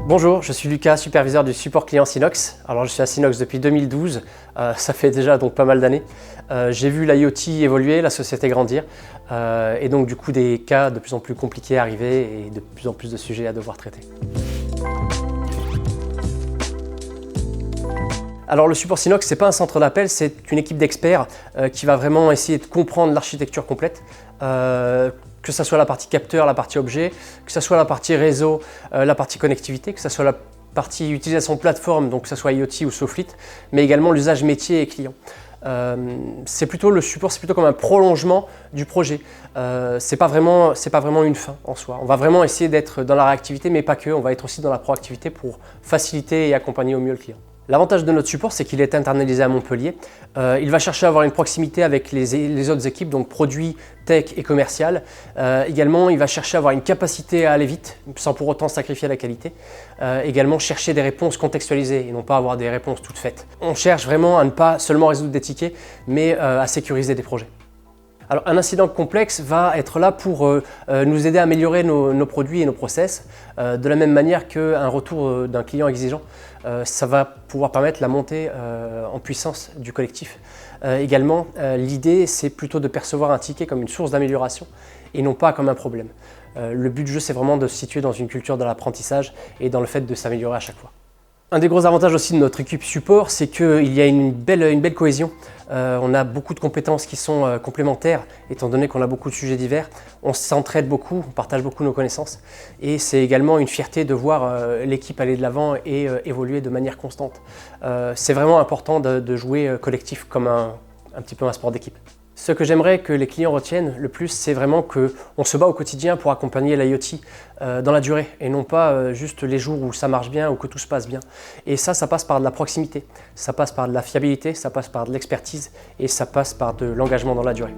Bonjour, je suis Lucas, superviseur du support client Synox. Alors je suis à Synox depuis 2012, ça fait déjà donc pas mal d'années. J'ai vu l'IoT évoluer, la société grandir et donc du coup des cas de plus en plus compliqués arriver et de plus en plus de sujets à devoir traiter. Alors le support Synox, ce n'est pas un centre d'appel, c'est une équipe d'experts qui va vraiment essayer de comprendre l'architecture complète. Que ce soit la partie capteur, la partie objet, que ce soit la partie réseau, la partie connectivité, que ce soit la partie utilisation de plateforme, donc que ce soit IoT ou Soflit, mais également l'usage métier et client. Le support, c'est plutôt comme un prolongement du projet. C'est pas vraiment une fin en soi. On va vraiment essayer d'être dans la réactivité, mais pas que. On va être aussi dans la proactivité pour faciliter et accompagner au mieux le client. L'avantage de notre support, c'est qu'il est internalisé à Montpellier. Il va chercher à avoir une proximité avec les autres équipes, donc produits, tech et commercial. Également, il va chercher à avoir une capacité à aller vite, sans pour autant sacrifier la qualité. Également, chercher des réponses contextualisées et non pas avoir des réponses toutes faites. On cherche vraiment à ne pas seulement résoudre des tickets, mais à sécuriser des projets. Alors, un incident complexe va être là pour nous aider à améliorer nos produits et nos process, de la même manière qu'un retour d'un client exigeant. Ça va pouvoir permettre la montée en puissance du collectif. Également, l'idée, c'est plutôt de percevoir un ticket comme une source d'amélioration et non pas comme un problème. Le but du jeu, c'est vraiment de se situer dans une culture de l'apprentissage et dans le fait de s'améliorer à chaque fois. Un des gros avantages aussi de notre équipe support, c'est qu'il y a une belle cohésion. On a beaucoup de compétences qui sont complémentaires, étant donné qu'on a beaucoup de sujets divers. On s'entraide beaucoup, on partage beaucoup nos connaissances. Et c'est également une fierté de voir l'équipe aller de l'avant et évoluer de manière constante. C'est vraiment important de jouer collectif comme un petit peu un sport d'équipe. Ce que j'aimerais que les clients retiennent le plus, c'est vraiment qu'on se bat au quotidien pour accompagner l'IoT dans la durée et non pas juste les jours où ça marche bien ou que tout se passe bien. Et ça passe par de la proximité, ça passe par de la fiabilité, ça passe par de l'expertise et ça passe par de l'engagement dans la durée.